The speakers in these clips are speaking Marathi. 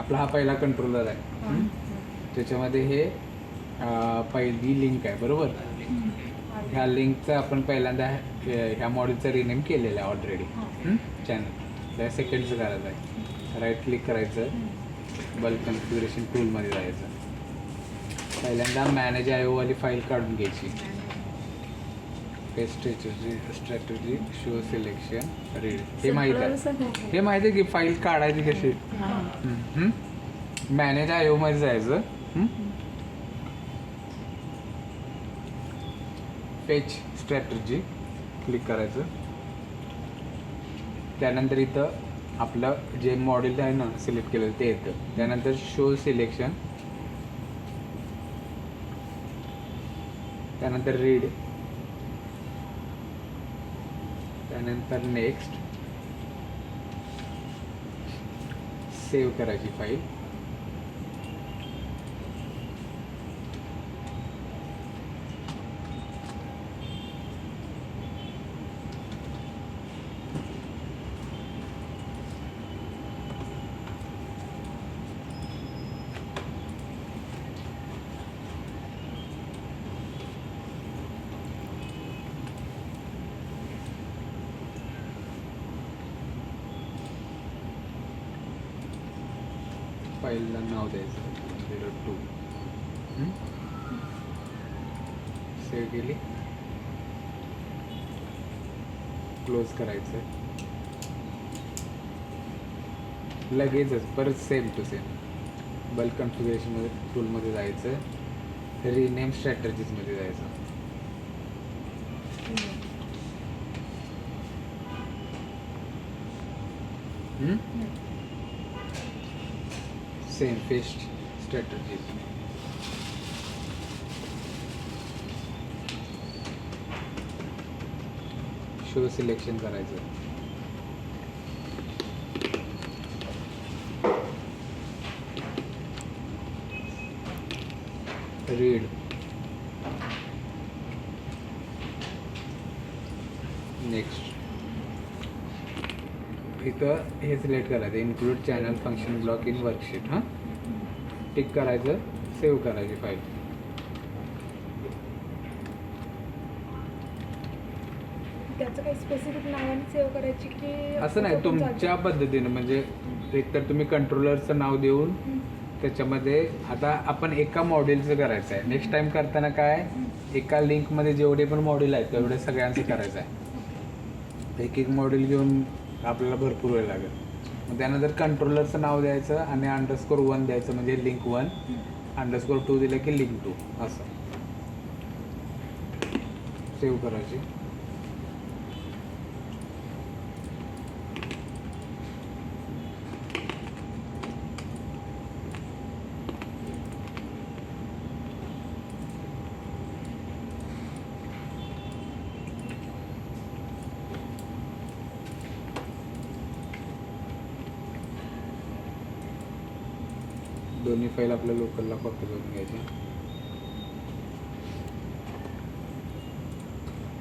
आपला हा पहिला कंट्रोलर आहे. त्याच्यामध्ये हे पहिली लिंक आहे बरोबर. ह्या लिंकचं आपण पहिल्यांदा ह्या मॉड्यूलचं रिनेम केलेलं आहे ऑलरेडी चॅनल. त्या सेकंडचं करायचं आहे. राईट क्लिक करायचं, बल्क कॉन्फिगरेशन टूलमध्ये जायचं. पहिल्यांदा मॅनेज आय ओवाली फाईल काढून घ्यायची. Paste strategy show selection read हे माहीत आहे की फाईल काढायची कशी. मॅनेज आय ओमध्ये जायचं. पेज स्ट्रॅटेजी क्लिक करायचं. त्यानंतर इथं आपलं जे मॉड्यूल आहे ना सिलेक्ट केलेलं ते येतं. त्यानंतर शो सिलेक्शन, त्यानंतर रीड, त्यानंतर नेक्स्ट. सेव्ह करायची फाईल. फाईलला नाव द्यायचं 02. सेव्ह केली, क्लोज करायचं. लगेचच परत सेम टू सेम बल्क कॉन्फिगरेशनमध्ये टूलमध्ये जायचं. रिनेम स्ट्रॅटेजीजमध्ये जायचं. Same paste strategies. Show selection करायचं. Read, next. इथं हे सिलेक्ट करायचं include channel function block in worksheet. Tick करायचं, सेव्ह करायची फाईल. त्याचं काही स्पेसिफिक नावाने सेव्ह करायची की असं नाही, तुमच्या पद्धतीनं. म्हणजे एकतर तुम्ही कंट्रोलरचं नाव देऊन त्याच्यामध्ये आता आपण एका मॉड्यूलचं करायचं आहे. नेक्स्ट टाइम करताना काय एका लिंकमध्ये जेवढे पण मॉड्यूल आहेत तेवढे सगळ्यांचं करायचं आहे. एक मॉड्यूल घेऊन आपल्याला भरपूर वेळ लागेल. मग त्यानंतर कंट्रोलरचं नाव द्यायचं आणि _1 द्यायचं म्हणजे लिंक 1, _2 दिलं की लिंक 2 असं. सेव्ह करायची. दोन्ही फाईल आपल्या लोकलला कॉपी करून घ्यायच्या.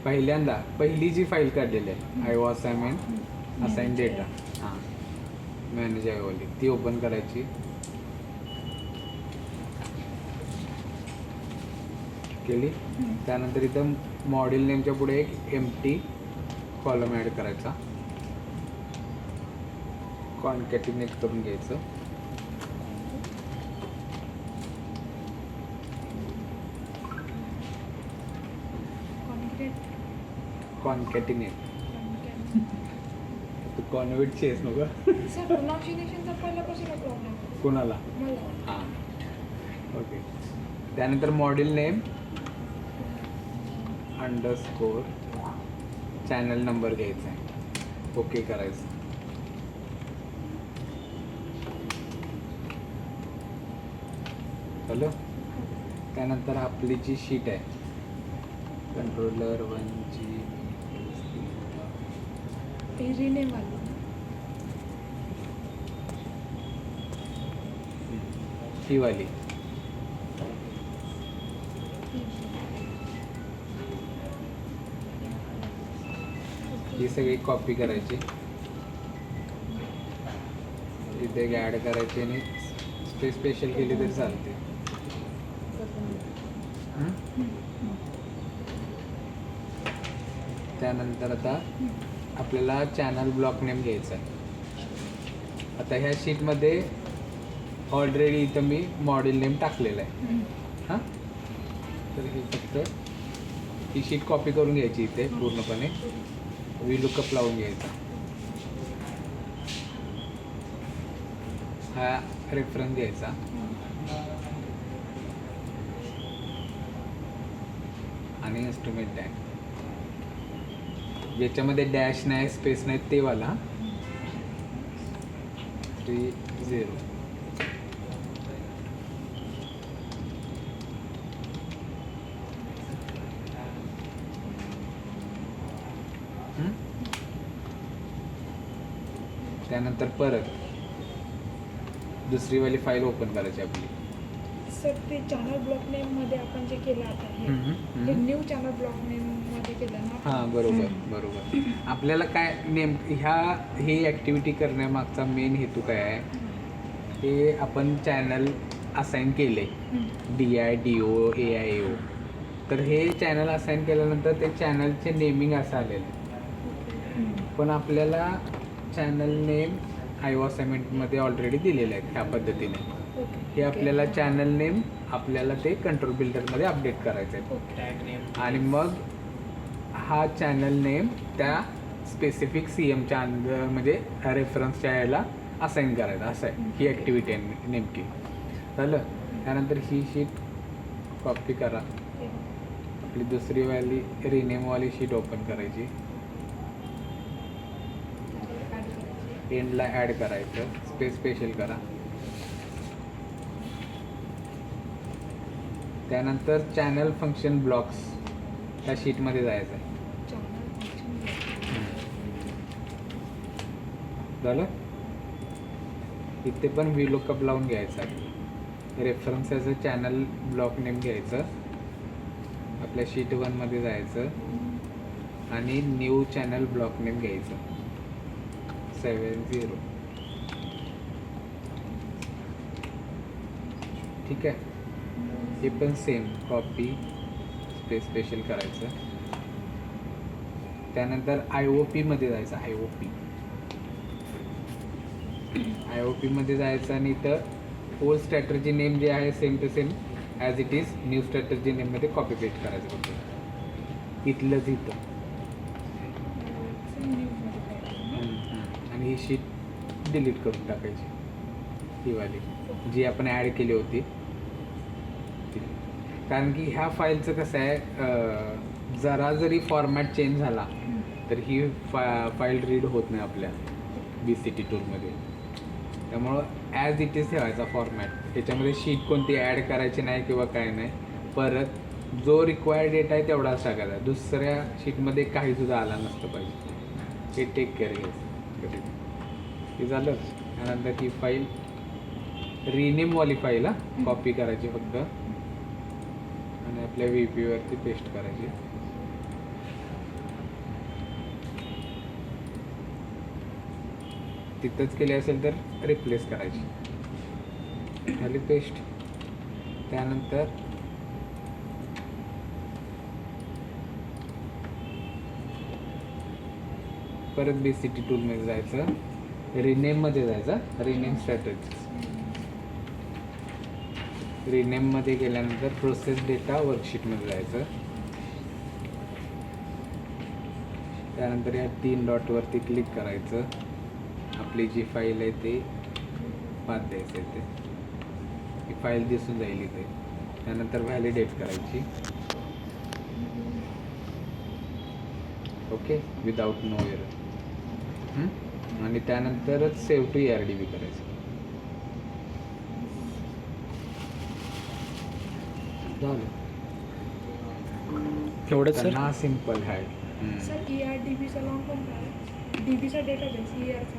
पहिल्यांदा पहिली जी फाईल काढलेली आहे IO असाइन डेटा मॅनेज आयओवाली ती ओपन करायची. केली. त्यानंतर इथं मॉड्यूल नेमच्या पुढे एक एम्प्टी कॉलम ॲड करायचा. कॉन्कॅटिनेट करून घ्यायचं. कॉन्कॅटिनेट. तू कॉन्व्हेटची आहेस नको. कोणाला? हां ओके. त्यानंतर मॉड्यूल नेम _ चॅनल नंबर घ्यायचा आहे. ओके करायचं. हॅलो. त्यानंतर आपली जी शीट आहे कंट्रोलर 1ची रिनेम आली ही वाली. ही सगळी कॉपी करायची. इथे एक ॲड करायची आणि स्पेस स्पेशल केली तरी चालते. हं? त्यानंतर आता आपल्याला चॅनल ब्लॉक नेम घ्यायचा आहे. आता ह्या शीटमध्ये ऑलरेडी इथं मी मॉड्यूल नेम टाकलेलं आहे. हां, तर हे फक्त ही शीट कॉपी करून घ्यायची इथे पूर्णपणे, VLOOKUP लावून घ्यायचा. हा रेफरन्स घ्यायचा आणि इन्स्ट्रुमेंट टॅग, ज्याच्यामध्ये डॅश नाही स्पेस नाही ते वाला 30. त्यानंतर परत दुसरीवाली फाईल ओपन करायची आपली. सर ते चॅनल ब्लॉक नेममध्ये आपण जे केलं आता हे न्यू चॅनल ब्लॉक नेममध्ये केलं ना. हां, बरोबर. आपल्याला काय ही ॲक्टिव्हिटी करण्यामागचा मेन हेतू काय आहे, हे आपण चॅनल असाईन केले DI DO AIO. तर हे चॅनल असाईन केल्यानंतर ते चॅनलचे नेमिंग असं आलेलं, पण आपल्याला चॅनल नेम IO असाइनमेंटमध्ये ऑलरेडी दिलेले आहेत ह्या पद्धतीने. हे आपल्याला चॅनल नेम आपल्याला ते कंट्रोल बिल्डरमध्ये अपडेट करायचं आहे आणि मग हा चॅनल नेम त्या स्पेसिफिक CMच्या अंदर म्हणजे रेफरन्सच्या याला असाईन करायचा. असं आहे ही ॲक्टिव्हिटी आहे नेमकी. झालं. त्यानंतर ही शीट कॉपी करा, आपली दुसरीवाली रिनेमवाली शीट ओपन करायची, एंडला ॲड करायचं, स्पेस स्पेशल करा. त्यानंतर चॅनल फंक्शन ब्लॉक्स त्या शीटमध्ये जायचं आहे. झालं. इथे पण VLOOKUP लावून घ्यायचं आहे. रेफरन्सचं चॅनल ब्लॉक नेम घ्यायचं, आपल्या शीट 1मध्ये जायचं आणि न्यू चॅनल ब्लॉक नेम घ्यायचं 70. ठीक आहे. हे पण सेम कॉपी स्पेस स्पेशल करायचं. त्यानंतर IOP मध्ये जायचं. IOP मध्ये जायचं आणि इथं ओल्ड स्ट्रॅटर्जी नेम जे आहे same to same as it is new strategy नेममध्ये कॉपी पेस्ट करायचं फक्त इथलंच इथं. आणि ही शीट डिलीट करून टाकायची, ही वाली जी आपण ॲड केली होती. कारण की ह्या फाईलचं कसं आहे, जरा जरी फॉर्मॅट चेंज झाला तर ही फाईल रीड होत नाही आपल्या BCT टूलमध्ये. त्यामुळं ॲज इट इज ठेवायचा फॉर्मॅट. त्याच्यामध्ये शीट कोणती ॲड करायची नाही किंवा काय नाही. परत जो रिक्वायर्ड डेटा आहे तेवढाच टाकायचा, दुसऱ्या शीटमध्ये काहीसुद्धा आला नसतं पाहिजे. हे टेक केअर घ्यायचं. हे झालं. त्यानंतर ही फाईल रिनेमवाली फाईल कॉपी करायची फक्त आणि आपल्या VPवरती पेस्ट करायची. तिथंच केली असेल तर रिप्लेस करायची. झाली पेस्ट. त्यानंतर परत BCT टूलमध्ये जायचं, रिनेममध्ये जायचं, रिनेम स्ट्रॅटेजी. रिनेममध्ये गेल्यानंतर प्रोसेस डेटा वर्कशीटमध्ये जायचं. त्यानंतर या 3 डॉटवरती क्लिक करायचं. आपली जी फाईल आहे ते पाथ द्यायचं आहे ते, ही फाईल दिसून जाईल इथे. त्यानंतर व्हॅलिडेट करायची. Okay, without no error. आणि त्यानंतरच सेव्ह टू ARDB करायचं. झालं. एवढंच सर. हा सिम्पल आहे. सर ERDBचा लॉंग फॉर्म काय? DBचा डेटाबेस ERचा